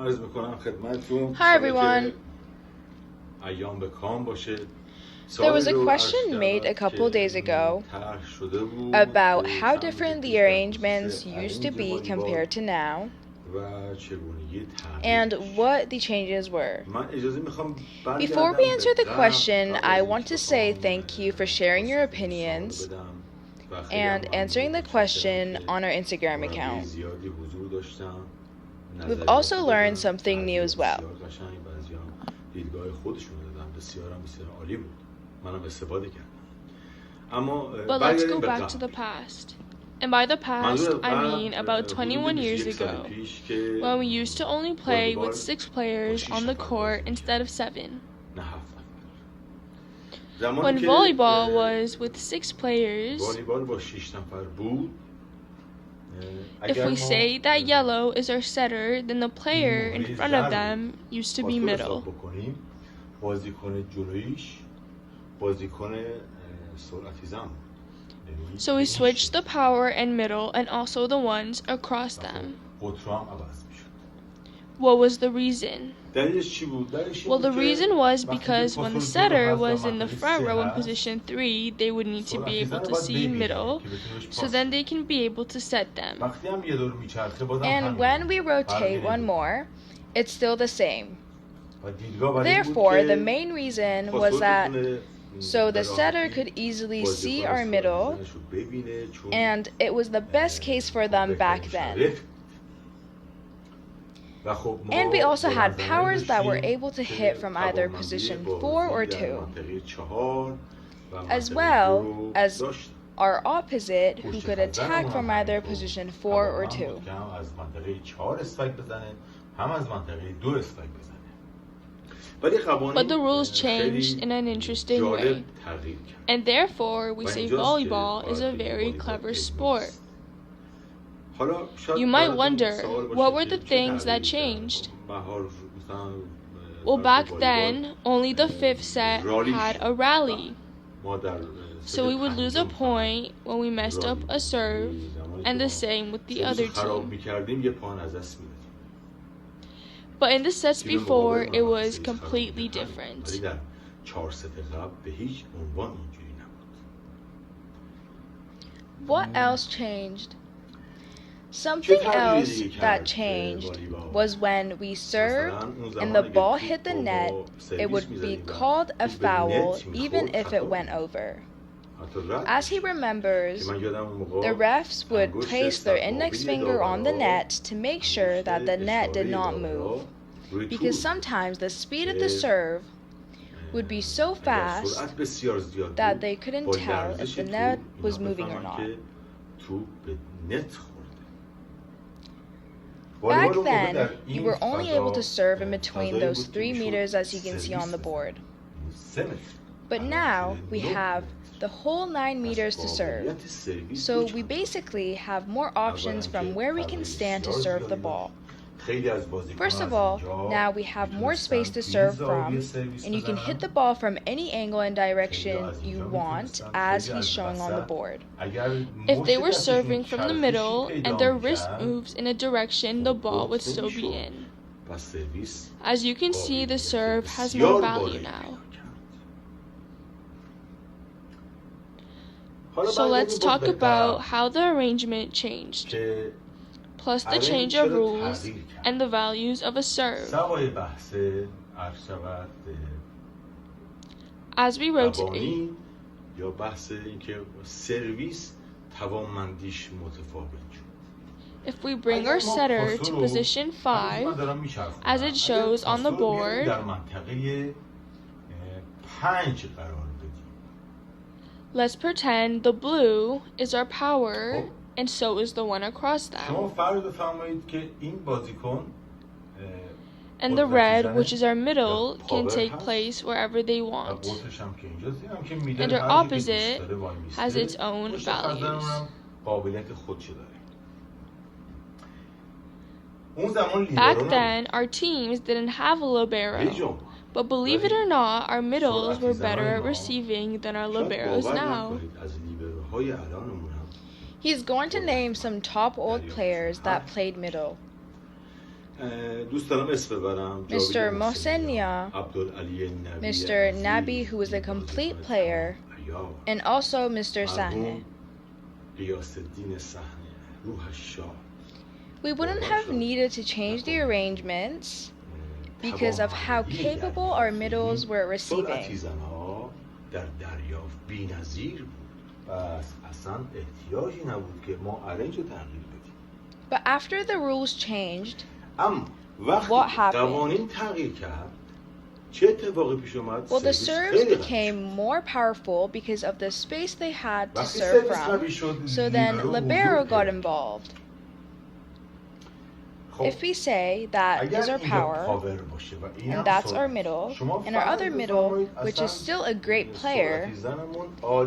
Hi everyone. There was a question made a couple days ago about how different the arrangements used to be compared to now and what the changes were. Before we answer the question, I want to say thank you for sharing your opinions and answering the question on our Instagram account. We've also learned something new as well. But let's go back to the past. And by the past, I mean about 21 years ago, when we used to only play with 6 players on the court instead of 7. When volleyball was with 6 players, if we say that yellow is our setter, then the player in front of them used to be middle. So we switched the power and middle and also the ones across them. What was the reason? Well, the reason was because when the setter was in the front row in position 3, they would need to be able to see middle, so then they can be able to set them. And when we rotate one more, it's still the same. Therefore, the main reason was that so the setter could easily see our middle, and it was the best case for them back then. And we also had powers that were able to hit from either position 4 or 2, as well as our opposite who could attack from either position 4 or 2. But the rules changed in an interesting way, and therefore we say volleyball is a very clever sport. You might wonder, what were the things that changed? Well, back then, only the 5th set had a rally. So we would lose a point when we messed up a serve, and the same with the other team. But in the sets before, it was completely different. What else changed? Something else that changed was when we served and the ball hit the net, it would be called a foul even if it went over. As he remembers, the refs would place their index finger on the net to make sure that the net did not move, because sometimes the speed of the serve would be so fast that they couldn't tell if the net was moving or not. Back then, you were only able to serve in between those 3 meters as you can see on the board. But now, we have the whole 9 meters to serve, so we basically have more options from where we can stand to serve the ball. First of all, now we have more space to serve from, and you can hit the ball from any angle and direction you want, as he's showing on the board. If they were serving from the middle and their wrist moves in a direction, the ball would still be in. As you can see, the serve has more value now. So let's talk about how the arrangement changed, plus the change of rules and the values of a serve. As we rotate, if we bring our setter to position 5, as it shows on the board, let's pretend the blue is our power, and so is the one across them. And the red, which is our middle, can take place wherever they want. And our opposite has its own values. Back then, our teams didn't have a libero. But believe it or not, our middles were better at receiving than our liberos now. He's going to name some top old players that played middle. Mr. Mohsenia, Mr. Nabi, who is a complete player, and also Mr. Sahne. We wouldn't have needed to change the arrangements because of how capable our middles were at receiving. But after the rules changed, what happened? Well, the serves became more powerful because of the space they had to serve from. So then libero got involved. If we say that is our power, and that's our middle, and our other middle, which is still a great player,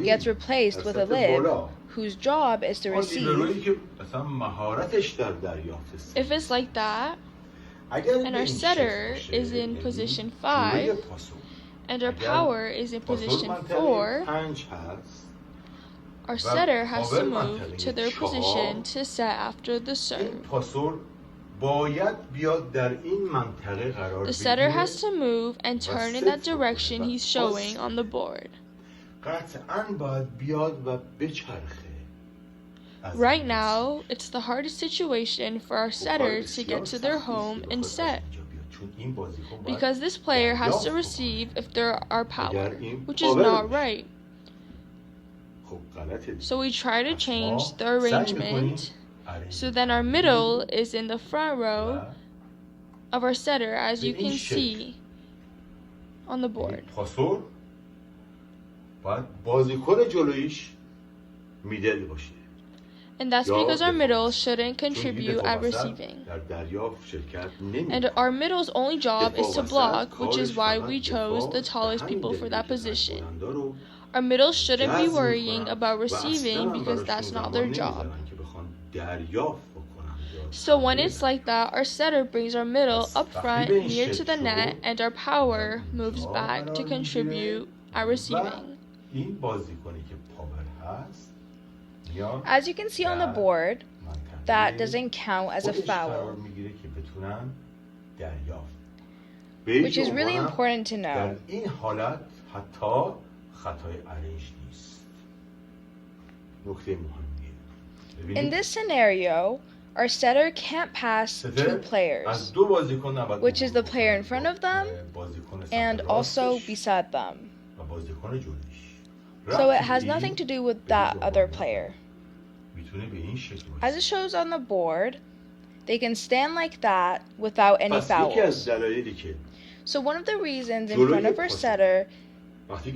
gets replaced with a lib, whose job is to receive. If it's like that, and our setter is in position 5, and our power is in position 4, our setter has to move to their position to set after the serve. The setter has to move and turn in that direction he's showing on the board. Right now, it's the hardest situation for our setter to get to their home and set, because this player has to receive if they're our power, which is not right. So we try to change the arrangement so then our middle is in the front row of our setter, as you can see on the board. And that's because our middle shouldn't contribute at receiving. And our middle's only job is to block, which is why we chose the tallest people for that position. Our middle shouldn't be worrying about receiving because that's not their job. So when it's like that, our setter brings our middle up front near to the net, and our power moves back to contribute at receiving. As you can see on the board, that doesn't count as a foul, which is really important to know. In this scenario, our setter can't pass two players, which is the player in front of them and also beside them. So it has nothing to do with that other player. As it shows on the board, they can stand like that without any fouls. So one of the reasons in front of our setter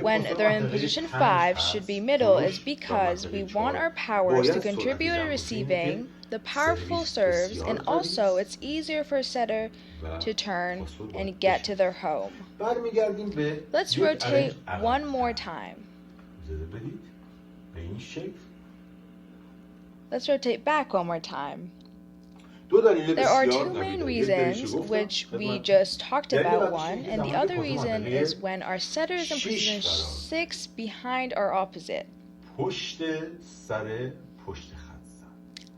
when they're in position 5 should be middle is because we want our powers to contribute to receiving the powerful serves, and also it's easier for a setter to turn and get to their home. Let's rotate one more time. Let's rotate back one more time. There are two main reasons, which we just talked about one, and the other reason is when our setter is in position 6 behind our opposite.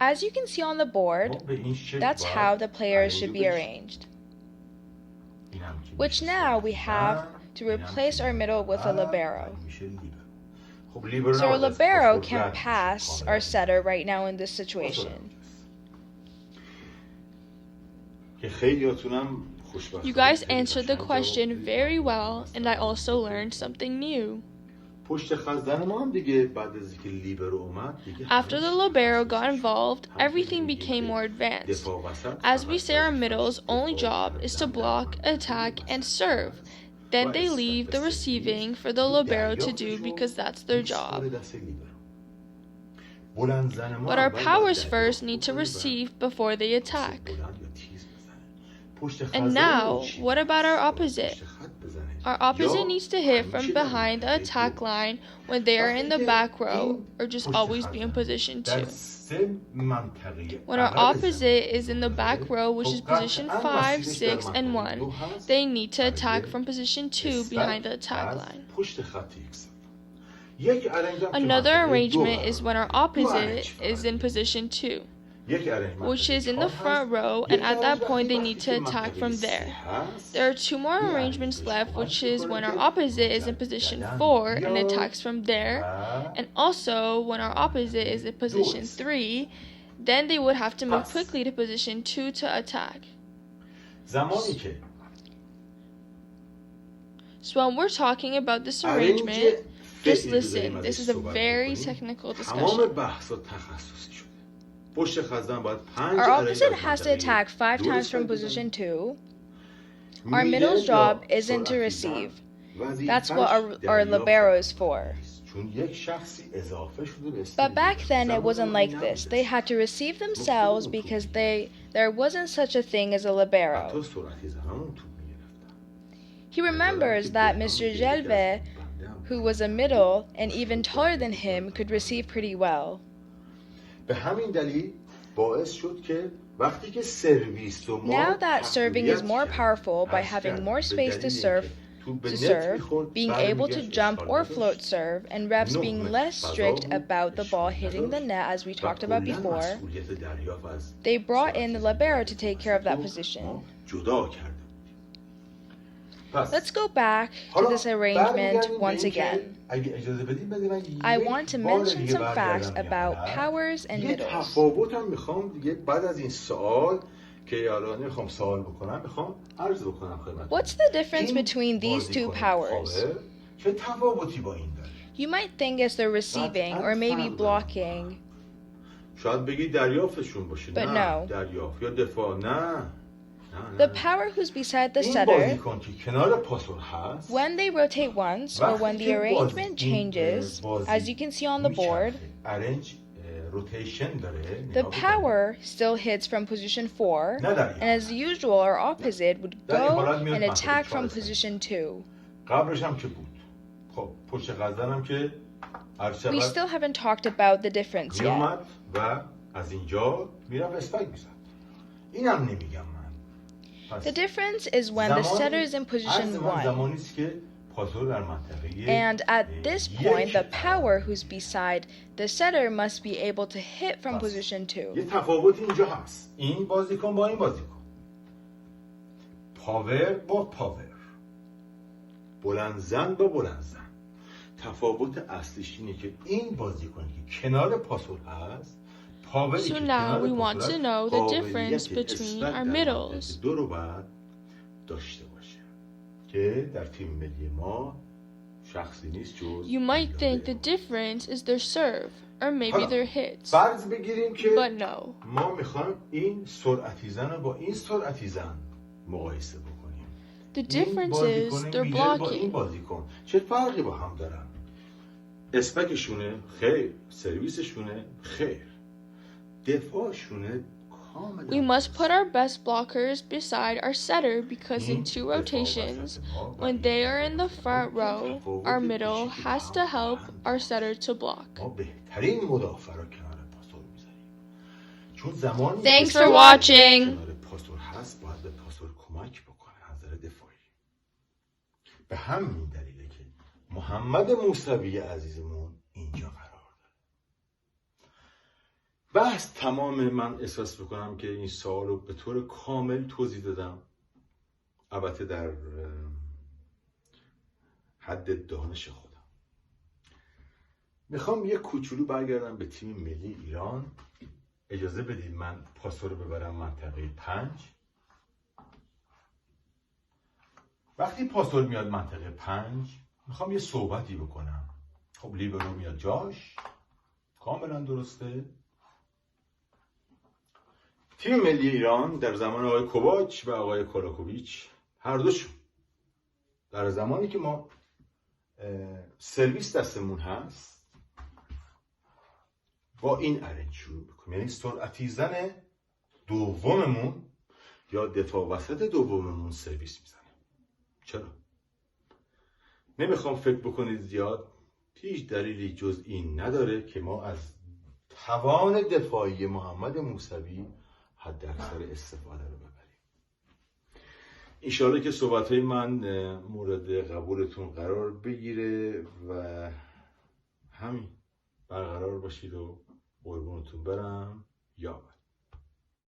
As you can see on the board, that's how the players should be arranged. Which now we have to replace our middle with a libero. So our libero can pass our setter right now in this situation. You guys answered the question very well, and I also learned something new. After the libero got involved, everything became more advanced. As we say, our middle's only job is to block, attack, and serve. Then they leave the receiving for the libero to do because that's their job. But our powers first need to receive before they attack. And now, what about our opposite? Our opposite needs to hit from behind the attack line when they are in the back row, or just always be in position 2. When our opposite is in the back row, which is position 5, 6, and 1, they need to attack from position 2 behind the attack line. Another arrangement is when our opposite is in position 2. which is in the front row, and at that point they need to attack from there. There are 2 more arrangements left, which is when our opposite is in position 4 and attacks from there, and also when our opposite is in position 3, then they would have to move quickly to position 2 to attack. So when we're talking about this arrangement, just listen, this is a very technical discussion. Our opposite has to attack 5 times from position 2. Our middle's job isn't to receive. That's what our libero is for. But back then it wasn't like this. They had to receive themselves because there wasn't such a thing as a libero. He remembers that Mr. Gelve, who was a middle and even taller than him, could receive pretty well. Now that serving is more powerful by having more space to serve, being able to jump or float serve, and refs being less strict about the ball hitting the net as we talked about before, they brought in the libero to take care of that position. Let's go back to this arrangement once again. I want to mention some facts about powers and middles. What's the difference between these 2 powers? You might think it's the receiving or maybe blocking. But no. The power who's beside the setter, when they rotate once or when the arrangement changes, as you can see on the board, the power still hits from position 4, and as usual our opposite would go and attack from position 2. We still haven't talked about the difference yet. The difference is when the setter is in position 1. And at this point, the power who's beside the setter must be able to hit from position 2. So now we want to know the difference between our middles. You might think the difference is their serve, or maybe their hits. But no. The difference is their blocking. اسپکشونه خیر، سرویسشونه خیر. دفاعشونه کاملا. We must put our best blockers beside our setter because in 2 rotations, when they are in the front row, our middle has to help our setter to block. Thanks for watching. به همین دلیله که محمد موسوی عزیزمون اینجا قرار داره. بحث تمام. من احساس میکنم که این سوال رو به طور کامل توضیح دادم، البته در حد دانش خودم. میخوام یه کوچولو برگردم به تیم ملی ایران. اجازه بدید من پاسو رو ببرم منطقه 5. وقتی پاسور میاد منطقه 5 میخوام یه صحبتی بکنم. خب لیبرو میاد جاش، کاملا درسته. تیم ملی ایران در زمان آقای کوواچ و آقای کولاکوویچ، هر دوشون در زمانی که ما سرویس دستمون هست با این ارنج شروع بکنیم، یعنی سرعتی زن دوممون یا دفاع وسط دوممون سرویس میزنه. چرا؟ نمیخوام فکر بکنید زیاد، هیچ دلیلی جز این نداره که ما از توان دفاعی محمد موسوی حد اکثر استفاده رو ببریم. انشاءالله که صحبتهای من مورد قبولتون قرار بگیره و همین برقرار باشید و قربونتون برم. یا